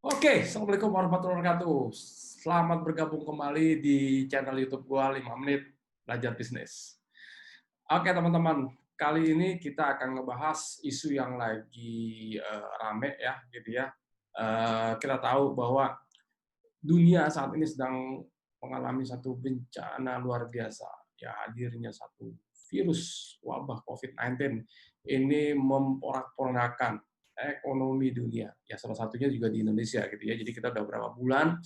Oke, Assalamualaikum warahmatullahi wabarakatuh. Selamat bergabung kembali di channel YouTube gua 5 menit belajar bisnis. Oke teman-teman, kali ini kita akan ngebahas isu yang lagi rame ya, gitu ya. Kita tahu bahwa dunia saat ini sedang mengalami satu bencana luar biasa, ya hadirnya satu virus wabah COVID-19 ini memporak-porandakan ekonomi dunia. Ya salah satunya juga di Indonesia gitu ya. Jadi kita udah berapa bulan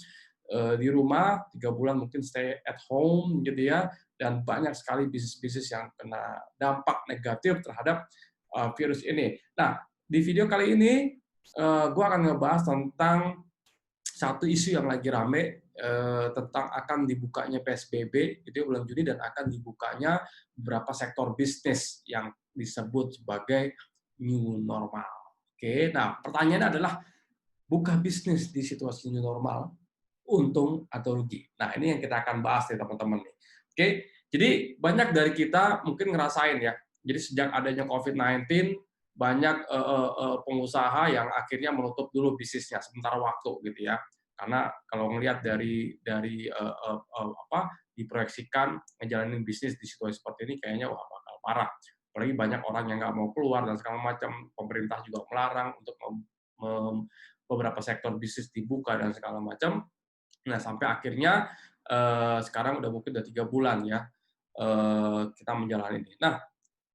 di rumah, 3 bulan mungkin stay at home gitu ya, dan banyak sekali bisnis-bisnis yang kena dampak negatif terhadap virus ini. Nah, di video kali ini gue akan ngebahas tentang satu isu yang lagi rame tentang akan dibukanya PSBB itu bulan Juni dan akan dibukanya beberapa sektor bisnis yang disebut sebagai new normal. Oke, nah pertanyaannya adalah buka bisnis di situasi new normal untung atau rugi. Nah ini yang kita akan bahas nih teman-teman nih. Oke, jadi banyak dari kita mungkin ngerasain ya. Jadi sejak adanya COVID-19 banyak pengusaha yang akhirnya menutup dulu bisnisnya sementara waktu gitu ya. Karena kalau ngelihat dari apa diproyeksikan ngejalanin bisnis di situasi seperti ini kayaknya wah bakal parah. Apalagi banyak orang yang nggak mau keluar dan segala macam. Pemerintah juga melarang untuk beberapa sektor bisnis dibuka dan segala macam. Nah sampai akhirnya sekarang udah mungkin udah 3 bulan ya kita menjalani ini. Nah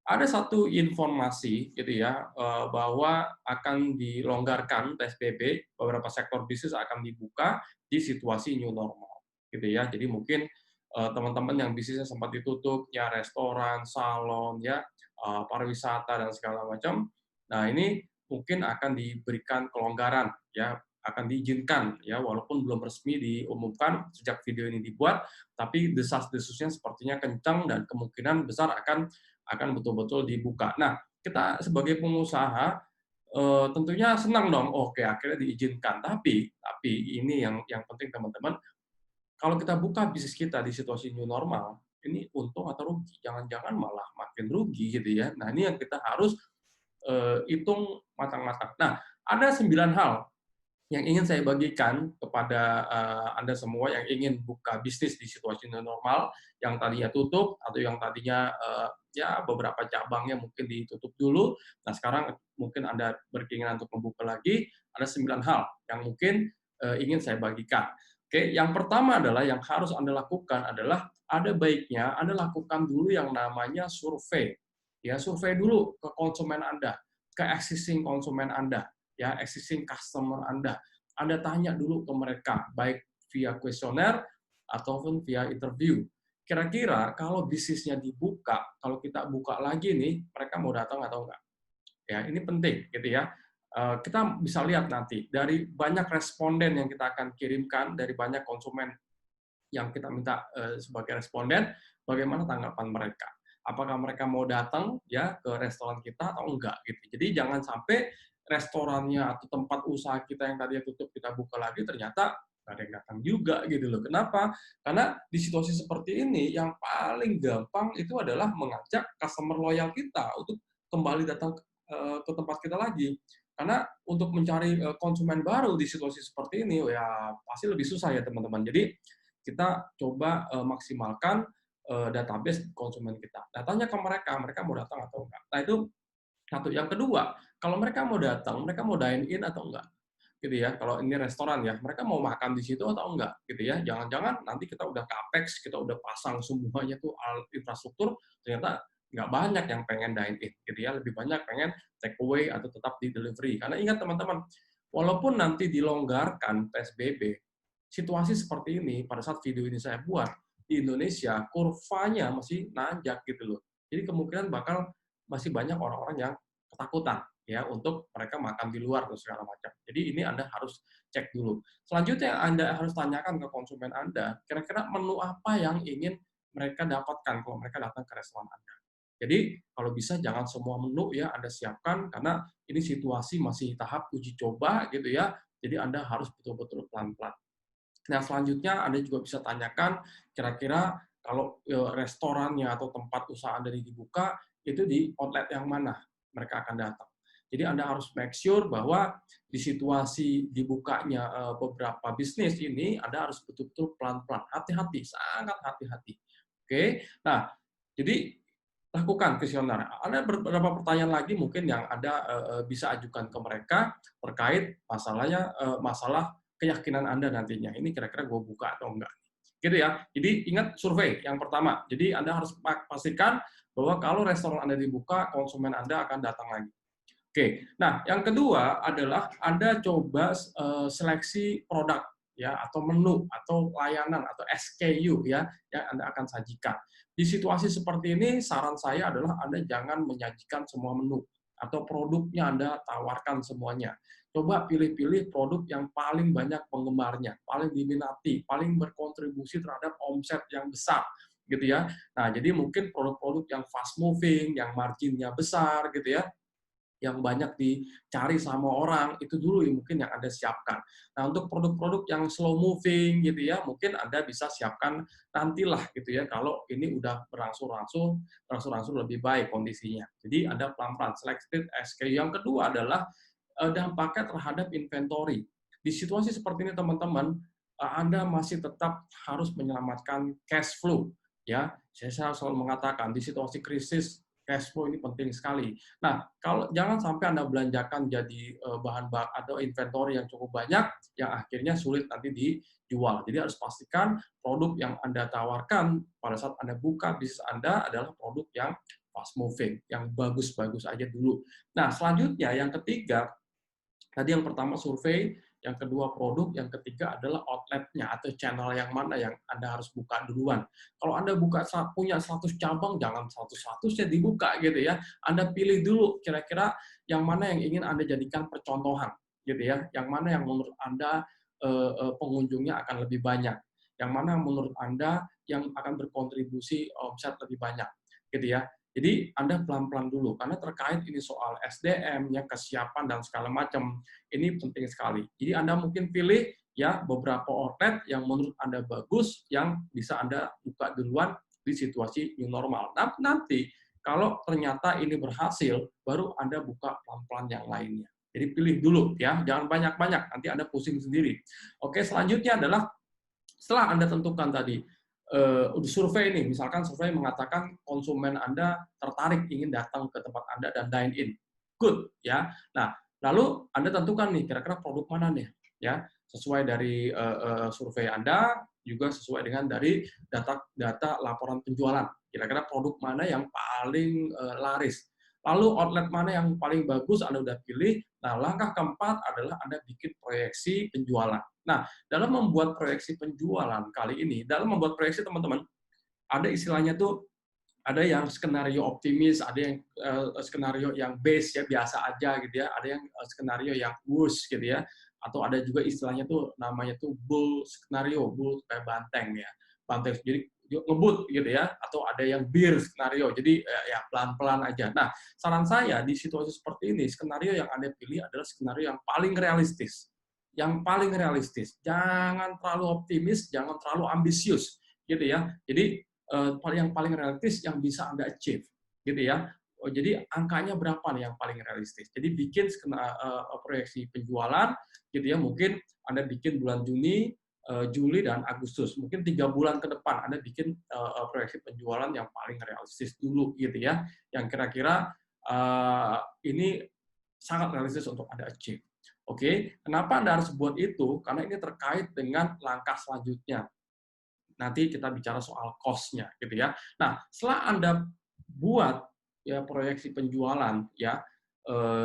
ada satu informasi gitu ya, bahwa akan dilonggarkan PSBB, beberapa sektor bisnis akan dibuka di situasi new normal, gitu ya. Jadi mungkin teman-teman yang bisnisnya sempat ditutup, ya restoran, salon, ya pariwisata dan segala macam. Nah ini mungkin akan diberikan kelonggaran, ya akan diizinkan, ya walaupun belum resmi diumumkan sejak video ini dibuat, tapi desas-desusnya sepertinya kencang dan kemungkinan besar akan betul-betul dibuka. Nah, kita sebagai pengusaha tentunya senang dong, oke akhirnya diizinkan. Tapi ini yang penting teman-teman, kalau kita buka bisnis kita di situasi new normal, ini untung atau rugi? Jangan-jangan malah makin rugi gitu ya. Nah, ini yang kita harus hitung matang-matang. Nah, ada 9 hal yang ingin saya bagikan kepada Anda semua yang ingin buka bisnis di situasi new normal, yang tadinya tutup atau yang tadinya ya beberapa cabangnya mungkin ditutup dulu. Nah, sekarang mungkin Anda berkeinginan untuk membuka lagi, ada 9 hal yang mungkin ingin saya bagikan. Oke, yang pertama adalah yang harus Anda lakukan adalah ada baiknya Anda lakukan dulu yang namanya survei. Ya, survei dulu ke konsumen Anda, ke existing konsumen Anda, ya existing customer Anda. Anda tanya dulu ke mereka, baik via kuesioner ataupun via interview. Kira-kira kalau bisnisnya dibuka, kalau kita buka lagi nih, mereka mau datang atau enggak? Ya, ini penting gitu ya. Kita bisa lihat nanti dari banyak responden yang kita akan kirimkan dari banyak konsumen yang kita minta sebagai responden, bagaimana tanggapan mereka? Apakah mereka mau datang ya ke restoran kita atau enggak gitu. Jadi jangan sampai restorannya atau tempat usaha kita yang tadinya tutup kita buka lagi ternyata nggak ada yang datang juga gitu loh. Kenapa? Karena di situasi seperti ini yang paling gampang itu adalah mengajak customer loyal kita untuk kembali datang ke tempat kita lagi. Karena untuk mencari konsumen baru di situasi seperti ini ya pasti lebih susah ya teman-teman. Jadi kita coba maksimalkan database konsumen kita. Nah, tanya ke mereka, mereka mau datang atau enggak. Nah, itu satu. Yang kedua, kalau mereka mau datang, mereka mau dine in atau enggak? Gitu ya. Kalau ini restoran ya, mereka mau makan di situ atau enggak? Gitu ya. Jangan-jangan nanti kita udah capex, kita udah pasang semuanya tuh alat infrastruktur, ternyata nggak banyak yang pengen dine in, gitu ya. Lebih banyak pengen take away atau tetap di delivery. Karena ingat teman-teman, walaupun nanti dilonggarkan PSBB, situasi seperti ini pada saat video ini saya buat di Indonesia kurvanya masih nanjak gitu loh. Jadi kemungkinan bakal masih banyak orang-orang yang ketakutan ya untuk mereka makan di luar atau segala macam. Jadi ini Anda harus cek dulu. Selanjutnya Anda harus tanyakan ke konsumen Anda, kira-kira menu apa yang ingin mereka dapatkan kalau mereka datang ke restoran Anda. Jadi kalau bisa jangan semua menu ya Anda siapkan karena ini situasi masih tahap uji coba gitu ya. Jadi Anda harus betul-betul pelan-pelan. Nah, selanjutnya Anda juga bisa tanyakan kira-kira kalau restorannya atau tempat usaha Anda dibuka itu di outlet yang mana mereka akan datang. Jadi Anda harus make sure bahwa di situasi dibukanya beberapa bisnis ini, Anda harus betul-betul pelan-pelan, hati-hati, sangat hati-hati. Oke, nah jadi lakukan kuesioner. Ada beberapa pertanyaan lagi mungkin yang Anda bisa ajukan ke mereka terkait masalah keyakinan Anda nantinya. Ini kira-kira gue buka atau enggak? Gitu ya. Jadi ingat survei yang pertama. Jadi Anda harus pastikan bahwa kalau restoran Anda dibuka, konsumen Anda akan datang lagi. Oke, nah yang kedua adalah Anda coba seleksi produk ya atau menu atau layanan atau SKU ya yang Anda akan sajikan. Di situasi seperti ini saran saya adalah Anda jangan menyajikan semua menu atau produknya Anda tawarkan semuanya. Coba pilih-pilih produk yang paling banyak penggemarnya, paling diminati, paling berkontribusi terhadap omset yang besar gitu ya. Nah, jadi mungkin produk-produk yang fast moving, yang marginnya besar gitu ya, yang banyak dicari sama orang, itu dulu yang mungkin yang Anda siapkan. Nah, untuk produk-produk yang slow moving gitu ya, mungkin Anda bisa siapkan nantilah gitu ya, kalau ini udah berangsur-angsur lebih baik kondisinya. Jadi Anda pelan-pelan selected SKU. Yang kedua adalah dampaknya terhadap inventory. Di situasi seperti ini teman-teman, Anda masih tetap harus menyelamatkan cash flow ya. Saya selalu mengatakan di situasi krisis cash flow ini penting sekali. Nah, kalau jangan sampai Anda belanjakan jadi bahan bak atau inventory yang cukup banyak, yang akhirnya sulit nanti dijual. Jadi harus pastikan produk yang Anda tawarkan pada saat Anda buka bisnis Anda adalah produk yang fast moving, yang bagus-bagus aja dulu. Nah, selanjutnya yang ketiga, tadi yang pertama survei, yang kedua produk, yang ketiga adalah outlet-nya atau channel yang mana yang Anda harus buka duluan. Kalau Anda punya 100 cabang, jangan 100-100 ya dibuka gitu ya. Anda pilih dulu kira-kira yang mana yang ingin Anda jadikan percontohan gitu ya. Yang mana yang menurut Anda pengunjungnya akan lebih banyak. Yang mana menurut Anda yang akan berkontribusi omset lebih banyak gitu ya. Jadi Anda pelan-pelan dulu, karena terkait ini soal SDM, ya kesiapan dan segala macam, ini penting sekali. Jadi Anda mungkin pilih ya beberapa outlet yang menurut Anda bagus, yang bisa Anda buka duluan di situasi new normal. Nanti kalau ternyata ini berhasil, baru Anda buka pelan-pelan yang lainnya. Jadi pilih dulu ya, jangan banyak-banyak, nanti Anda pusing sendiri. Oke, selanjutnya adalah setelah Anda tentukan tadi survei ini, misalkan survei mengatakan konsumen Anda tertarik ingin datang ke tempat Anda dan dine in. Good, ya. Nah, lalu Anda tentukan nih kira-kira produk mana nih, ya. Sesuai dari survei Anda, juga sesuai dengan dari data laporan penjualan. Kira-kira produk mana yang paling laris. Lalu outlet mana yang paling bagus Anda udah pilih. Nah, langkah keempat adalah Anda bikin proyeksi penjualan. Nah, dalam membuat proyeksi penjualan kali ini, dalam membuat proyeksi teman-teman, ada istilahnya tuh, ada yang skenario optimis, ada yang skenario yang base ya biasa aja gitu ya, ada yang skenario yang worst gitu ya, atau ada juga istilahnya tuh namanya tuh bull skenario, bull kayak banteng ya, banteng jadi ngebut gitu ya, atau ada yang bear skenario, jadi ya pelan-pelan aja. Nah, saran saya di situasi seperti ini, skenario yang Anda pilih adalah skenario yang paling realistis. Yang paling realistis. Jangan terlalu optimis, jangan terlalu ambisius gitu ya. Jadi yang paling realistis yang bisa Anda achieve, gitu ya. Jadi angkanya berapa nih yang paling realistis? Jadi bikin proyeksi penjualan, gitu ya. Mungkin Anda bikin bulan Juni, Juli dan Agustus. Mungkin 3 bulan ke depan Anda bikin proyeksi penjualan yang paling realistis dulu, gitu ya. Yang kira-kira ini sangat realistis untuk Anda achieve. Oke, kenapa Anda harus buat itu? Karena ini terkait dengan langkah selanjutnya. Nanti kita bicara soal cost-nya gitu ya. Nah, setelah Anda buat ya proyeksi penjualan ya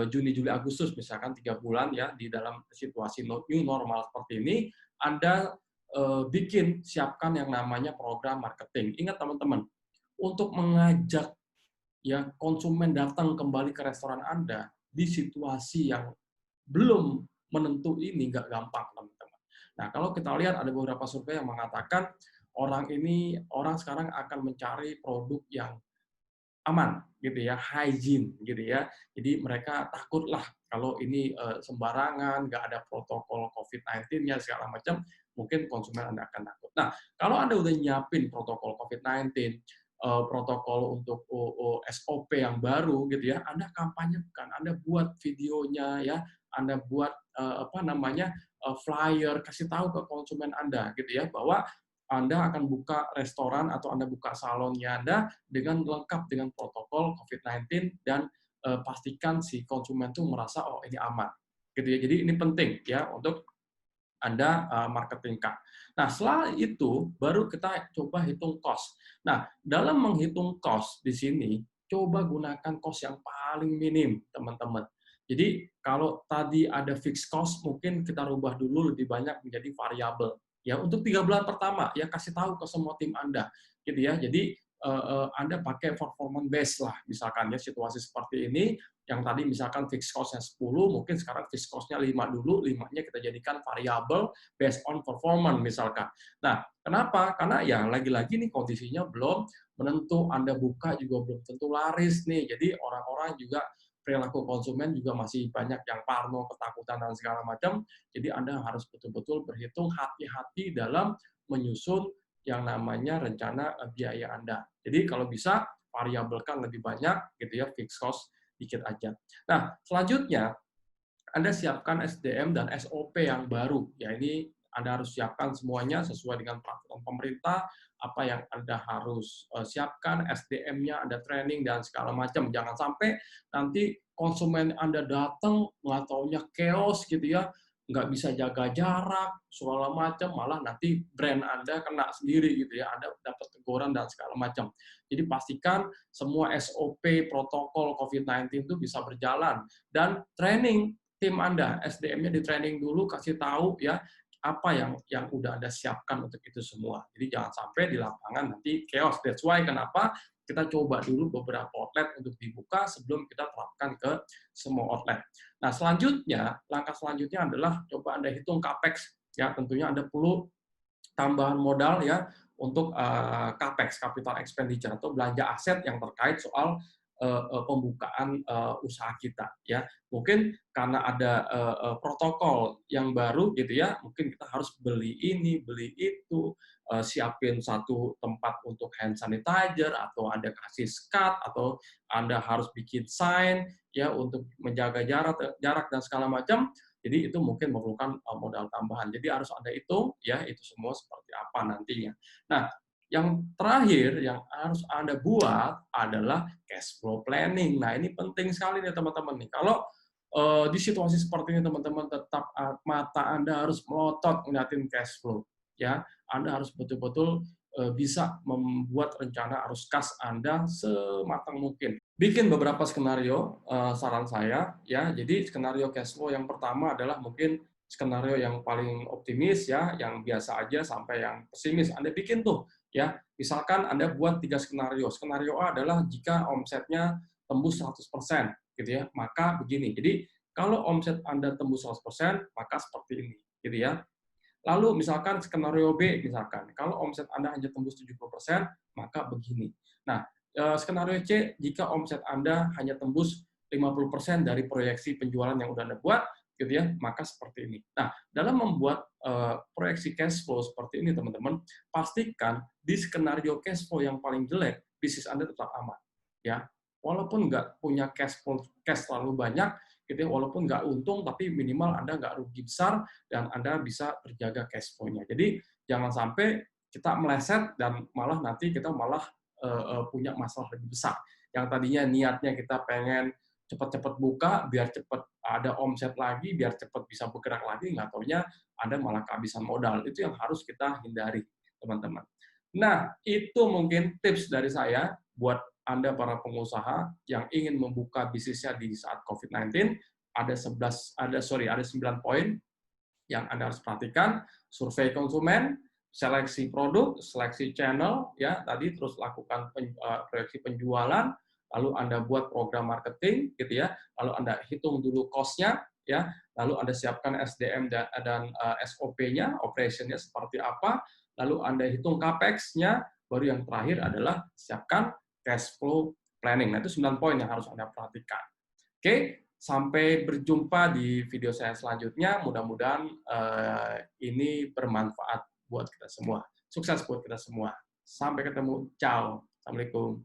Juni, Juli, Agustus misalkan 3 bulan ya di dalam situasi new normal seperti ini, Anda siapkan yang namanya program marketing. Ingat teman-teman, untuk mengajak ya konsumen datang kembali ke restoran Anda di situasi yang belum menentu ini nggak gampang, teman-teman. Nah, kalau kita lihat ada beberapa survei yang mengatakan orang sekarang akan mencari produk yang aman, gitu ya, hygiene, gitu ya. Jadi mereka takutlah kalau ini sembarangan, nggak ada protokol COVID-19-nya segala macam, mungkin konsumen Anda akan takut. Nah, kalau Anda udah nyiapin protokol COVID-19, protokol untuk SOP yang baru gitu ya, Anda kampanyekan, Anda buat videonya ya, Anda buat flyer, kasih tahu ke konsumen Anda gitu ya, bahwa Anda akan buka restoran atau Anda buka salonnya Anda dengan lengkap dengan protokol COVID-19 dan pastikan si konsumen tuh merasa oh ini aman gitu ya. Jadi ini penting ya untuk Anda marketingkan. Nah, setelah itu baru kita coba hitung cost. Nah, dalam menghitung cost di sini coba gunakan cost yang paling minim, teman-teman. Jadi, kalau tadi ada fixed cost, mungkin kita rubah dulu lebih banyak menjadi variabel. Ya, untuk 3 bulan pertama, ya kasih tahu ke semua tim Anda, gitu ya. Jadi, Anda pakai performance base lah, misalkan ya situasi seperti ini, yang tadi misalkan fixed cost-nya 10, mungkin sekarang fixed cost-nya 5 dulu, 5-nya kita jadikan variabel based on performance misalkan. Nah, kenapa? Karena ya lagi-lagi nih kondisinya belum menentu, Anda buka juga belum tentu laris nih, jadi orang-orang juga perilaku konsumen juga masih banyak yang parno, ketakutan, dan segala macam, jadi Anda harus betul-betul berhitung hati-hati dalam menyusun yang namanya rencana biaya Anda. Jadi kalau bisa variabelkan lebih banyak gitu ya, fixed cost dikit aja. Nah, selanjutnya Anda siapkan SDM dan SOP yang baru. Ya, ini Anda harus siapkan semuanya sesuai dengan peraturan pemerintah, apa yang Anda harus siapkan, SDM-nya, Anda training, dan segala macam. Jangan sampai nanti konsumen Anda datang, nggak taunya chaos gitu ya, nggak bisa jaga jarak, segala macam, malah nanti brand Anda kena sendiri gitu ya, Anda dapat teguran dan segala macam. Jadi pastikan semua SOP, protokol COVID-19 itu bisa berjalan, dan training tim Anda, SDM-nya di training dulu, kasih tahu ya apa yang udah Anda siapkan untuk itu semua. Jadi jangan sampai di lapangan nanti chaos. That's why kenapa kita coba dulu beberapa outlet untuk dibuka sebelum kita terapkan ke semua outlet. Nah, selanjutnya, langkah selanjutnya adalah coba Anda hitung CAPEX. Ya, tentunya Anda perlu tambahan modal ya untuk CAPEX, capital expenditure, atau belanja aset yang terkait soal pembukaan usaha kita ya. Mungkin karena ada protokol yang baru gitu ya, mungkin kita harus beli ini, beli itu, siapin satu tempat untuk hand sanitizer, atau Anda kasih skat, atau Anda harus bikin sign ya untuk menjaga jarak dan segala macam. Jadi itu mungkin memerlukan modal tambahan. Jadi harus Anda hitung ya itu semua seperti apa nantinya. Nah, yang terakhir yang harus Anda buat adalah cash flow planning. Nah, ini penting sekali nih teman-teman nih. Kalau di situasi seperti ini teman-teman tetap mata Anda harus melotot ngeliatin cash flow ya. Anda harus betul-betul bisa membuat rencana arus kas Anda sematang mungkin. Bikin beberapa skenario, saran saya ya. Jadi skenario cash flow yang pertama adalah mungkin skenario yang paling optimis ya, yang biasa aja sampai yang pesimis. Anda bikin tuh ya. Misalkan Anda buat 3 skenario. Skenario A adalah jika omsetnya tembus 100% gitu ya, maka begini. Jadi kalau omset Anda tembus 100%, maka seperti ini gitu ya. Lalu misalkan skenario B, misalkan kalau omset Anda hanya tembus 70%, maka begini. Nah, skenario C, jika omset Anda hanya tembus 50% dari proyeksi penjualan yang udah Anda buat, gitu ya, maka seperti ini. Nah, dalam membuat proyeksi cash flow seperti ini, teman-teman, pastikan di skenario cash flow yang paling jelek, bisnis Anda tetap aman. Ya, walaupun nggak punya cash terlalu banyak, gitu ya, walaupun nggak untung, tapi minimal Anda nggak rugi besar, dan Anda bisa terjaga cash flow-nya. Jadi, jangan sampai kita meleset, dan malah nanti kita malah punya masalah lebih besar. Yang tadinya niatnya kita pengen cepat-cepat buka, biar cepat ada omset lagi, biar cepat bisa bergerak lagi, nggak taunya Anda malah kehabisan modal. Itu yang harus kita hindari, teman-teman. Nah, itu mungkin tips dari saya buat Anda para pengusaha yang ingin membuka bisnisnya di saat COVID-19. Ada 9 poin yang Anda harus perhatikan: survei konsumen, seleksi produk, seleksi channel, ya tadi, terus lakukan proyeksi penjualan, lalu Anda buat program marketing, gitu ya, lalu Anda hitung dulu cost-nya, ya, lalu Anda siapkan SDM dan SOP-nya, operation-nya seperti apa, lalu Anda hitung CAPEX-nya, baru yang terakhir adalah siapkan cash flow planning. Nah, itu 9 poin yang harus Anda perhatikan. Oke, sampai berjumpa di video saya selanjutnya. Mudah-mudahan ini bermanfaat buat kita semua. Sukses buat kita semua. Sampai ketemu. Ciao. Assalamualaikum.